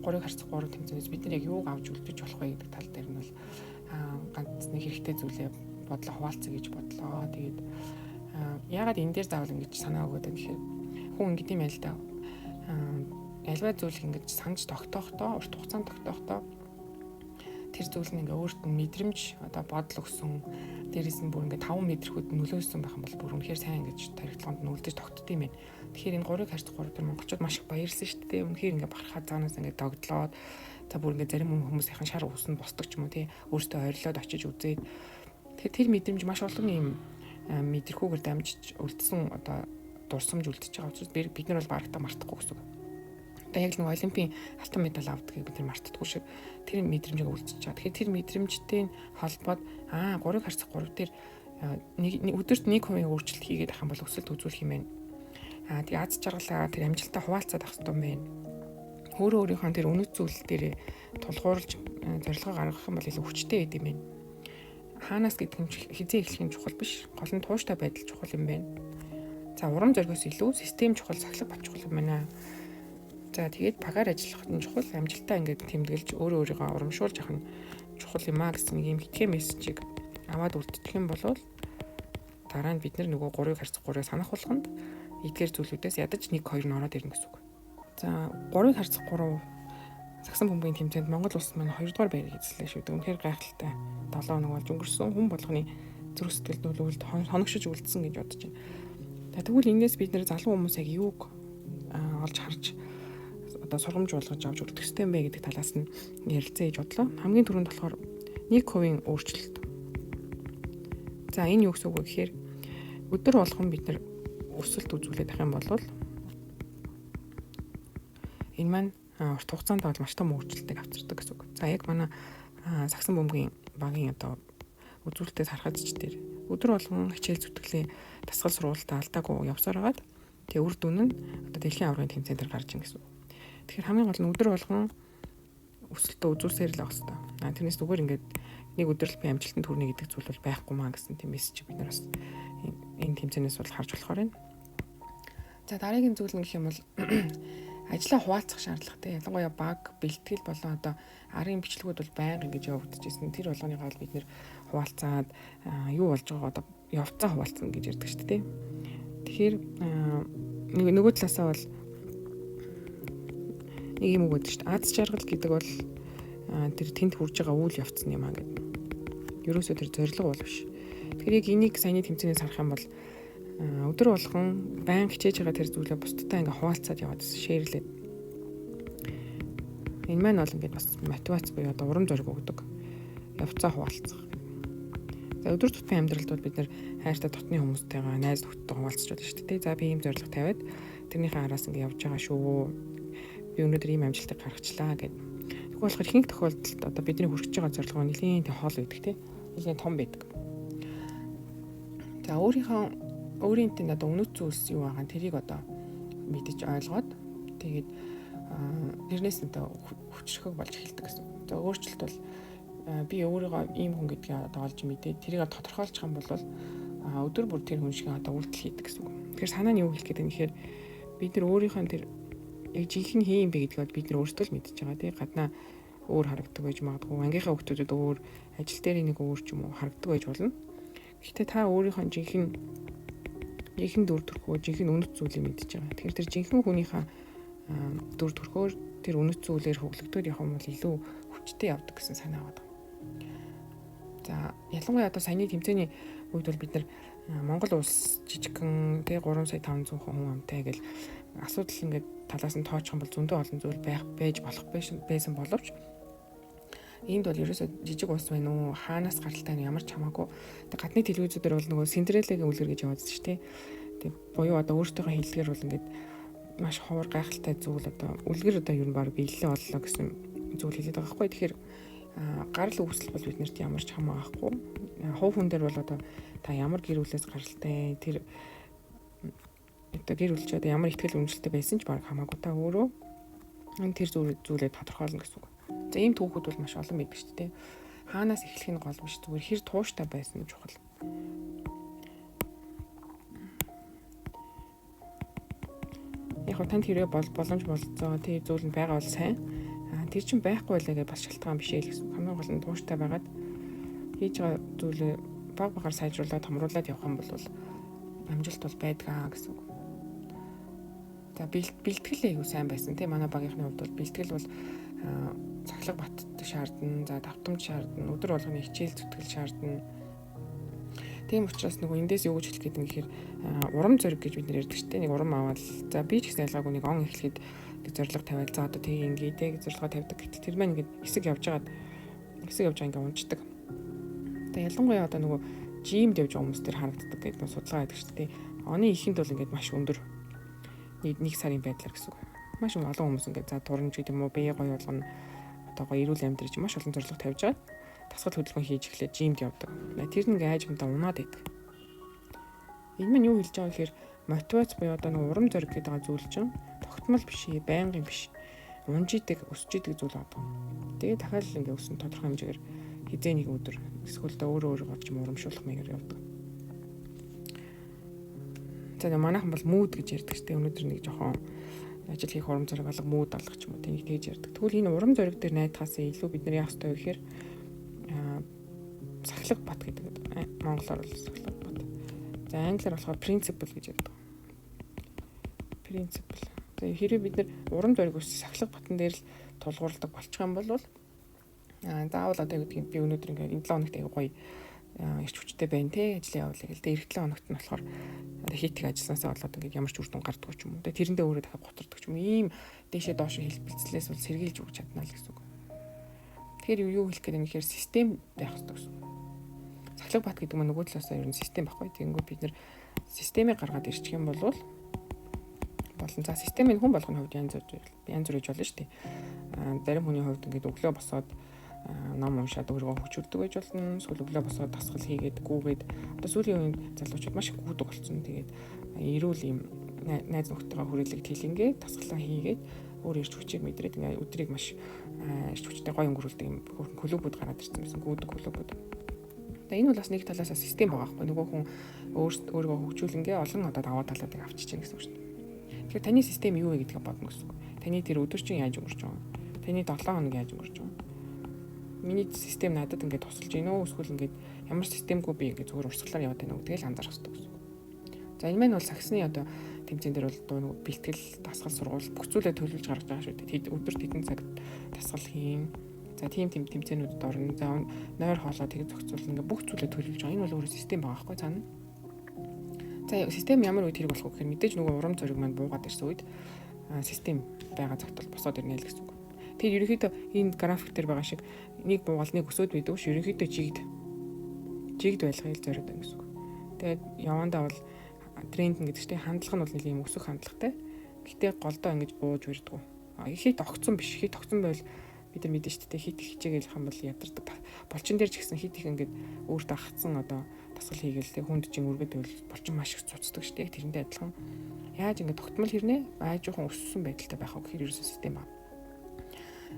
3 харьцах 3 тэмцээнээс бид нар яг юуг авч үлдэж болох вэ гэдэг тал дээр нь бол ганц нэг хэрэгтэй зүйлээ бодлоо хуваалцъя гэж бодлоо. Тэгээд яагаад энэ дээр заавал ингэж санаа өгöd байх гэхээр хүн ингэдэм юм л да. Альва зүйл ингэж санаж тогтоохдоо урт хугацаанд тогтоохдоо тэр зүйл нь ингээ өөрт нь мэдрэмж одоо бодол өгсөн, дээрээс нь бүр ингээ 5 мэдрхүүд нөлөөсөн байх юм бол бүр үнэхээр сайн ингэж тархитлаганд нь үлдэж тогтдсон юм байна. Тэгэхээр энэ 3-ыг харьцах 3 төр монголчууд маш их баярлсан шүү дээ. Үнэхээр ингээ бахархаа цаанаас ингээ догдлоод за бүр ингээ зарим хүмүүсийн шар уусанд босдог ч юм уу тий өөртөө ойрлоод очиж үзээд тэр мэдрэмж маш олон юм мэдрэхүүгээр дамжиж үлдсэн одоо дурсамж үлдчихэж байгаа учраас бид нар бол барагтаа мартахгүй гэсэн үг. Одоо яг нэг олимпийн алтан медаль авдгийг бид нар мартдаггүй шиг тэр мэдрэмжийг үлдчихэж байгаа. Тэгэхээр тэр мэдрэмжтэй холбоод 3-ыг харьцах 3 дээр өдөрт 1% өөрчлөлт хийгээд ах юм бол өсөлт үзүүлэх юм байна. Тэгээ аз жаргалаа тэр амжилтаа хуваалцаад ах хэрэгтэй юм байна. Өөрийнхөө тэр үнэт зүйл дээр тулгуурлаж зорилгоо гаргах юм бол илүү хүчтэй байд юм байна. Хаанаас гэдэг нь хизээ эхлэх нь чухал биш. Гол нь тууштай байдал чухал юм байна. За урам зоригоос илүү систем чухал, сахилга бат чухал юм байна. За тэгээд багаар ажиллах нь чухал, амжилтаа ингээд тэмдэглэж өөрийгөө урамшуулж авах нь чухал юм аа гэсэн нэг юм хитгэн мессежийг аваад үлдчих юм бол дараа нь бид нөгөө 3-ыг харьцах 3-ыг санах болгонд эдгээр зүйлүүдээс ядаж 1-2 нь ороод ирнэ гэсэн үг. За 3-ыг харьцах 3 Сагсан бөмбөгийн тэмцээнд Монгол улс маань 2 дугаар байрыг эзэллээ шүү дээ. Үнэхээр гайхалтай. 7 хоног болж өнгөрсөн хүн болгоны зүрх сэтгэлд үлд хоногшиж үлдсэн гэж бодож байна. Тэгвэл энэс бид нэр залуу хүмүүс яг юуг олж харж одоо сургамж болгож авч үлдэх ёстой юм бэ гэдэг талаас нь ярилцъя гэж бодлоо. Хамгийн түрүүнд болохоор 1% өөрчлөлт. За энэ юу гэсэн үг вэ гэхээр өдөр болгон бид нар өсөлт үзүүлээд байх юм бол энэ маань урт хугацаанд бол маш том өөрчлөлтийг авчирдаг гэсэн үг. За яг манай Сагсан бөмбөгийн багийн одоо үзүүлэлтээс харахад ч дээр өдөр болгон хичээл зүтгэлээ дасгал сургуультаа алдаагүй явсаар хагаад тэгээ үр дүн нь одоо дэлхийн аврагын тэмцээн дээр гарч ийн гэсэн үг. Тэгэхээр хамгийн гол нь өдөр болгон өсөлтөө үзүүлсээр л байх хэрэгтэй. Тэрнээс зүгээр ингээд нэг өдрөл би амжилтанд хүрнэ гэдэг зүйл бол байхгүй маа гэсэн тийм мессеж бид нар бас энэ тэмцээнээс бол харж болохоор байна. За дараагийн зүйл нь гэх юм бол ажлаа хуваалцах шаардлагатай. Ялангуяа баг, бэлтгэл болон одоо арын бичлэгүүд бол байнга ингэж явагдаж ирсэн. Тэр болгоныгаа бол бид нэр хуваалцаад юу болж байгааг одоо явцаа хуваалцна гэж ярьдаг шүү дээ. Тэгэхээр нөгөө талаасаа бол нэг юм үг гэдэг шүү дээ. Аз жаргал гэдэг бол тэр тэнд хүрж байгаа үйл явц юм аа гэдэг. Ерөөсөө тэр зорилго бол биш. Тэгэхээр яг энийг саяны тэмцээнээс харах юм бол өдөр болгон байн хичээж байгаа тэр зүйлээ бусдтай ингээ хуваалцаад яваад шеэрлээд. Энэ маань бол ингээд бас мотивац буюу одоо урам зориг өгдөг. Явцаа хуваалцах. За өдөр тутмын амьдралд бол бид нэр хайртай дотны хүмүүстэйгээ найз нөхдөдөө хуваалцаж байна шүү дээ. За би ийм зорилго тавиад тэрнийхээ араас ингээ явж байгаа шүү. Би өнөөдөр ийм амжилтыг гаргачлаа гэдэг. Тэгвэл болохоор ихэнх тохиолдолд одоо бидний хүрч байгаа зорилго нэлийн хоол байдаг тийм. Нэлийн том байдаг. За өөрийн тэнд одоо үнэт зүйлс юу байгаа тэрийг одоо мэдэж ойлгоод тэгээд тэрнээс нь одоо хүчрхэг болж эхэлдэг гэсэн. За өөрчлөлт бол би өөрийгөө ийм хүн гэдгийг одоо олж мэдээ тэрийг тодорхойлчих юм бол өдөр бүр тэр хүн шиг одоо үйлдэл хийдэг гэсэн. Тэгэхээр санаа нь юу хэлэх гээд юм гэхээр бид нар өөрийнхөө тэр яг жинхэнэ хин юм бэ гэдгийг бид нар өөрсдөө л мэдчихэж байгаа тийм гаднаа өөр харагддаг байж магадгүй ангийнхаа хүмүүсд өөр ажил дээр нэг өөр ч юм уу харагддаг байж болно. Гэхдээ та өөрийнхөө жинхэнэ дүр төрхөө жинхэнэ үнэт зүйлийг мэдчихэж байгаа. Тэгэхээр тэр жинхэнэ хүнийхээ дүр төрхөөр тэр үнэт зүйлээр хөглөгдөд явах юм бол илүү хүчтэй явдаг гэсэн санаа байна. За ялангуяа одоо саяны тэмцээний үед бол бид нар Монгол улс жижигхэн тэ 3 сая 500 хүн амтай гэл асуудал ингээд талаас нь тоочих юм бол зөндөө олон зүйл байж болох байсан боловч энд бол ерөөсөө жижиг улс байна уу хаанаас гаралтай нь ямар ч хамаагүй гадны телевизүүдээр бол нөгөө Синдереллагийн үлгэр гэж яваадсан шүү дээ. Тэг буюу одоо өөртөөхөө хэллэгээр бол ингээд маш ховор гайхалтай зүйл одоо үлгэр одоо юу н баг биелэлээ боллоо гэсэн зүйл хэлээд байгаа байхгүй. Тэгэхээр гарал үүсэл бол биднэрт ямар ч хамаагүй. Хувь хүн дээр бол одоо та ямар гэр бүлээс гаралтай тэр одоо гэр бүлч одоо ямар ихтгэл үнэлтэд байсан ч баг хамаагүй та өөрөө тэр зүйлээ тодорхойлно гэсэн үг. За ийм түүхүүд бол маш олон байдаг шүү дээ. Хаанаас эхлэх нь гол биш зүгээр хэр тууштай байсан чухал. Яг танд хэрэг боломж болцоо тэр зүйл нь байгаа бол сайн. тэр чинь байхгүй байлаа гэж бас шалтгаан биш ээ л гэсэн. Хамгийн гол нь тууштай байгаад хийж байгаа зүйлээ баг багаар сайжруулаад томруулаад явах юм бол амжилт бол байдгаа гэсэн. За бэлтгэл айгу сайн байсан тийм манай багийнхны хувьд бол бэлтгэл бол цахилга батдаг шаардна, за давтамж шаардна, өдөр болгоны хичээл зүтгэл шаардна. Тийм учраас нөгөө эндээс юу гэж хэлэх гээд юм гэхээр урам зориг гэж бид нэр ярьдаг шүү дээ. Нэг урам аваад за би ч гэсэн ялгаагүй нэг он эхлэхэд нэг зориг тавиал за одоо тийг ингээд зорилгоо тавьдаг. Гэтэл тэр маань ингээд хэсэг явж байгаа ингээд унцдаг. Тэгээ ялангуяа одоо нөгөө жимд явж байгаа хүмүүс төр харагддаг гэдэг нь судалгаа байдаг шүү дээ. Оны ихэнд бол ингээд маш өндөр нэг сарын байдлаар гэсэн үг. Маш олон хүмүүс ингээд за турамж гэдэг юм уу бие гоё болгоно одоо гоё эрүүл амьдрах маш олон зорилго тавьж байгаа. Дасгал хөдөлгөөн хийж эхлээд жимд явдаг. Тэр нэг айжмдаа унаад байдаг. Энэ маань юу хэлж байгаа гэхээр мотивац буюу одоо нэг урам зориг гэдэг зүйл чинь тогтмол биш, байнгын биш. Унж идэг, өсөж идэг зүйл одоо. Тэгээ дахиад ингээ өсөн тодорхой хэмжээгээр хизээ нэг өдөр эсвэл өөрөө ч юм урамшуулах маягаар явдаг. За манайхан бол мууд гэж ярьдаг шүү дээ. Өнөөдөр нэг жоохон ажил хийх урам зориг алга мууд алгах ч юм уу тийг тэгж ярьдаг. Тэгвэл энэ урам зориг дээр найдахаас илүү бид нар яах ёстой вэ гэхээр сахилга бат гэдэг. Монголоор бол сахилга бат. За англиар болохоор principle гэж ярьдаг. Principle. За хэрвээ бид нар урам зориг ус сахилга батан дээр л тулгуурладаг болчих юм бол заавал одоо гэдэг би өнөөдөр ингээд энэ 7 хоногт аягүй гоё ирч хүчтэй байна те ажлын явуулъя гэл. Тэгээ эх 7 хоногт нь болохоор одоо хийх ажилласаасаа болоод ингээд ямар ч үр дүн гардаг ч юм уу. Тэгээ тэрэндээ өөрөө дахиад готордог ч юм уу. Ийм дэшээ доош хэлбэлцлээс бол сэргийлж өгч чадна л гэсэн үг. Тэгэхээр юу хэлэх гээд юм гэхээр систем байх хэрэгтэй гэсэн. Сахилга бат гэдэг нь нөгөө талаасаа ер нь систем байхгүй. Тэгэнгүүт бид нэр системийг гаргаад ирчих юм бол болон за системийн хүн болгоны хувьд янз бүр гэж болно шүү дээ. Зарим хүний хувьд ингээд өглөө босоод ном уншаад өөрийгөө хөгжүүлдэг байж болно. Эсвэл өглөө босоод дасгал хийгээд гүүгээд одоо сүүлийн үеийн залуучууд маш их гүйдэг болсон. Тэгээд эрүүл юм найз нөхдөйгөө хүрээлэгт хилэнгээ дасгалаа хийгээд өөр ирч хүчийг мэдрээд ингээд өдрийг маш ирч хүчтэй гоё өнгөрүүлдэг юм клубүүд гараад ирсэн байсан. Гүйдэг клубүүд. Тэгээд энэ бол бас нэг талаасаа систем байгаа байхгүй. Нөгөө хүн өөрийгөө хөгжүүлэнгээ олон одоо даваа талуудыг авчиж чинь гэсэн үг шүү дээ. Тэгэхээр таны систем юу вэ гэдгийг бодно гэсэн үг. Таны тэр өдөржин яаж өнгөрч байгаа. Таны 7 хоног яаж өнгөрч байгаа. Миний систем надад ингээд тусалж гинөө эсвэл ингээд ямар системгүй би ингээд зүгээр урсгалаар яваад байна уу гэдгийг анзаарах хэрэгтэй гэсэн. За энэ маань бол саксны одоо тэмцээн дээр бол нөгөө бэлтгэл, дасгал, сургууль бүх зүйлээ төлөвлөж гаргаж байгаа шүү дээ. Өдөр тэдэн цаг дасгал хийн. За тийм тэмцээнүүдэд орно. За нойр хоолой тэгээд зохицуулна ингээд бүх зүйлээ төлөвлөж байгаа. Энэ бол өөрөө систем байгаа байхгүй цаана. За систем ямар үед хэрэг болох вэ гэхээр мэдээж нөгөө урам зориг маань буугаад ирсэн үед систем байгаа цагт бол босоод ирнэ л гэсэн үг. Тэгэхээр ерөнхийдөө энэ график дээр байгаа шиг нэг буугаал нэг өсөөд мэдвэ ш ерөнхийдөө жигд байлгахыг зориод байна гэсэн үг. Тэгээд явандаа бол тренд гэдэг чинь хандлага нь бол нэг юм өсөх хандлагатай. Гэхдээ голдоо ингэж бууж өрдгөө. Хит огцсон биш. Хит огцсон байвал бид нар мэдэн шүү дээ. Хит их хичээгээл хам бол ядардаг. Булчин дээр ч гэсэн хит их ингэж өөртөө хатсан одоо дасгал хийгээл тэг хүнд чинь үргээд байвал булчин маш их цуцдаг шүү дээ. Тэрэндээ адилхан. Яаж ингэ тогтмол хэрнээ аажуухан өссөн байдалтай байх вэ гэхээр ерөөсөө систем ба.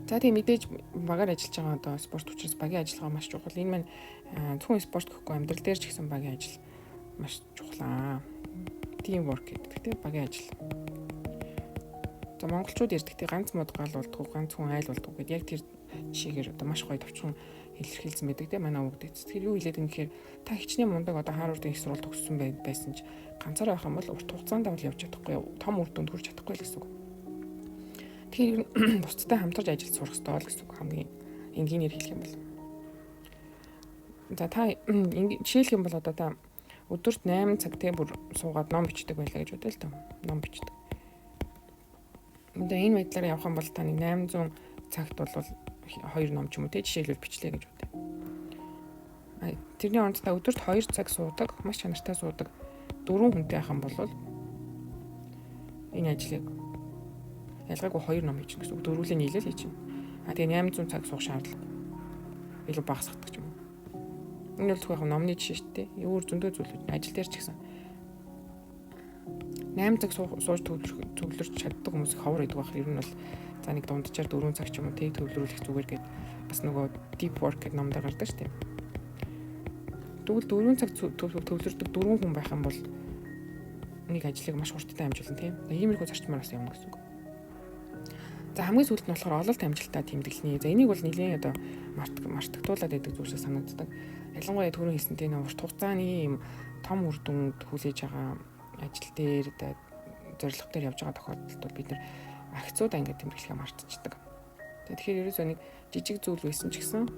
За тийм мэдээж багаар ажиллаж байгаа одоо спорт учраас багийн ажиллагаа маш чухал. Энэ маань зөвхөн спорт гэхгүй амьдрал дээр ч гэсэн багийн ажил маш чухал. Team work гэдэг тийм багийн ажил. За монголчууд ярьдаг тийм ганц мод гал болдгоо, ганц хүн айл болдгоо гэдэг яг тэр жишээгээр одоо маш гоё товчхон илэрхийлсэн байдаг тийм манай өвгдөд. Тэгэхээр юу хэлээд юм гэхээр та хичнээн мундаг одоо Харвардын их сурвалж төгссөн байсан ч ганцаараа байх юм бол урт хугацаанд бол явж чадахгүй, том үр дүнд хүрч чадахгүй л гэсэн үг. Тэгэхээр бусдтай хамтарч ажиллаж сурах хэрэгтэй л гэсэн үг хамгийн энгийнээр хэлэх юм бол. За та жишээлх юм бол одоо та өдөрт 8 цаг те бүр суугаад ном бичдэг байлаа гэж бодъё л доо. Ном бичдэг. Одоо энэ байдлаар явах юм бол та 800 цагт бол 2 ном ч юм уу те жишээлбэл бичлээ гэж бодъё. Тэрний оронд та өдөрт 2 цаг суудаг, маш чанартай суудаг 4 хүнтэй байх юм бол энэ ажлыг ялгаагүй 2 ном хийчих гэсэн үг. Дөрвөлээ нийлээл хийчих. Тэгээ 800 цаг суух шаардлага илүү багасгадаг ч юм уу. Энэ бол зөвхөн номны жишээ шүү дээ. Өөр зөндөө зүйлүүд ажил дээр ч гэсэн 8 цаг сууж төвлөрч чаддаг хүмүүс ховор идэг байх. Ер нь бол за нэг дунджаар 4 цаг ч юм уу тэг төвлөрүүлэх зүгээр гээд бас нөгөө deep work гэдэг номдоо гардаг шүү дээ. Тэгвэл 4 цаг төвлөрдөг 4 хүн байх юм бол нэг ажлыг маш хурдтай амжуулна тийм. Иймэрхүү зарчмаар бас явна гэсэн үг. За хамгийн сүүлд нь болохоор ололт амжилттай тэмдэглэний. За энийг бол нэлээд одоо мартагдуулаад байдаг зүйлсээ санагддаг. Ялангуяа түрүү хэлсэн тийм урт хугацааны юм том үр дүнд хүлээж байгаа ажил дээр зорилго дээр явж байгаа тохиолдолд бол бид нэр акцуудаа ингээд тэмдэглэхээ мартчихдаг. Тэгэхээр ерөөсөө нэг жижиг зүйл байсан ч гэсэн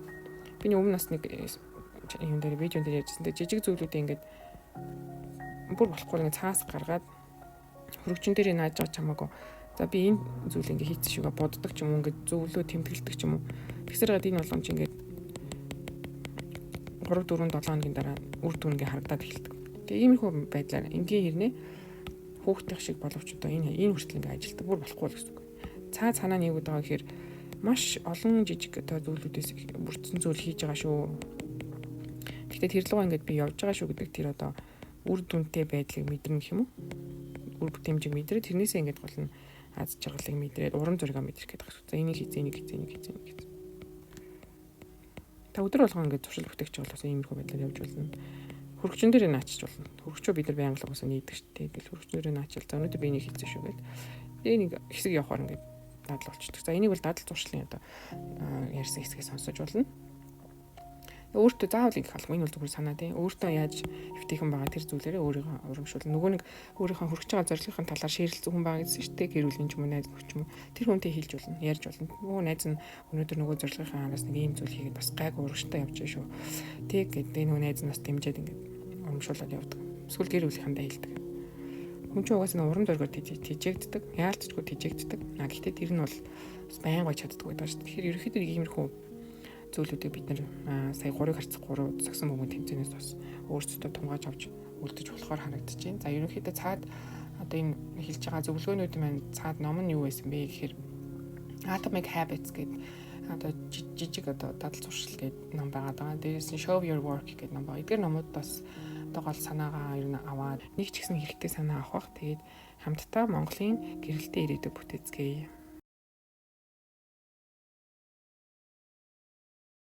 биний өмнө бас нэг юм дээр видеон дээр ярьжсэн. Жижиг зүйлүүдээ ингээд бүр болохгүй ингээд цаас гаргаад хөрөгчөн дээр нааж байгаа чамаагүй. За би энэ зүйл ингээд хийцэн шүүгээ боддог ч юм уу ингээд зөвлөө тэмдэглэдэг ч юм уу. Тэгсэр гад энэ болгоомж ингээд 3 4 7 хоногийн дараа үр дүн ингээд харагдаад эхэлдэг. Тэгээ иймэрхүү байдлаар энгийн хэрнээ хүүхдийн шиг боловч одоо энэ хүртэл ингээд ажилтдаг бүр болохгүй л гэсэн үг. Цаанаа нэг удаа гэхээр маш олон жижиг одоо зүйлүүдээс бүрдсэн зүйл хийж байгаа шүү. Гэхдээ тэр лугаа ингээд би явж байгаа шүү гэдэг тэр одоо үр дүнтэй байдлыг мэдрэн гэх юм уу? Үр бүтэмжийг мэдрээ тэрнээсээ ингээд гол нь аз жаргалыг мэдрээд урам зориг мэдрэх гэдэг байна. За энийг хийцээ. Та өдөр болгоо ингээд туршил бүтээгч болоос иймэрхүү байдлаар явж болно. Хөргөчн дээр наачиж болно. Хөргөчөө бид нар байнга л уусаа нийдэг шүү дээ. Тэгэл хөргөчнөрөө наачил. За өнөөдөр би энийг хийцээ шүү гэл. Тэгээ нэг хэсэг явахаар ингээд дадал болчихдог. За энийг бол дадал зуршлын одоо ярьсан хэсгээ сонсож болно. Өөртөө заавал их албан энэ бол зүгээр санаа тийм. Өөртөө яаж эвтэйхэн байгаа тэр зүйлээрээ өөрийгөө урамшуул. Нөгөө нэг өөрийнхөө хүрч байгаа зорилгын талаар шийрэлцэх хүн байгаа гэсэн шүү дээ. Гэр бүлийн ч юм уу найз нөхөд ч юм уу. Тэр хүнтэй хэлж болно, ярьж болно. Нөгөө найз нь өнөөдөр нөгөө зорилгын араас нэг ийм зүйл хийгээд бас гайг урагштай явж байгаа шүү. Тэг гэдэг нөгөө найз нь бас дэмжиад ингээд урамшуулаад явдаг. Эсвэл гэр бүлийнхэндээ хэлдэг. Хүн чинь угаасаа урам зоригоор тижээгддэг, яалтчгүй тижээгддэг. Гэхдээ тэр нь бол бас байнга чаддаг байдаг шүү. Тэгэхээр ерөнхийдөө иймэрхүү зүйлүүдийг бид нар сая 3-ыг харьцах 3 сагсан бөмбөг тэмцээнээс бас өөрсдөө тунгааж авч үлдэж болохоор харагдаж байна. За ерөнхийдөө цаад одоо энэ хэлж байгаа зөвлөгөөнүүд маань цаад ном нь юу байсан бэ гэхээр Atomic Habits гэдэг одоо жижиг одоо дадал зуршил гэдэг ном байгаа. Дээрээс нь Show Your Work гэдэг ном байгаа. Эдгээр номууд бас одоо гол санаагаа ер нь аваад нэг ч гэсэн хэрэгтэй санаа авах. Тэгээд хамтдаа Монголын гэрэлтэй ирээдүйг бүтээцгээе.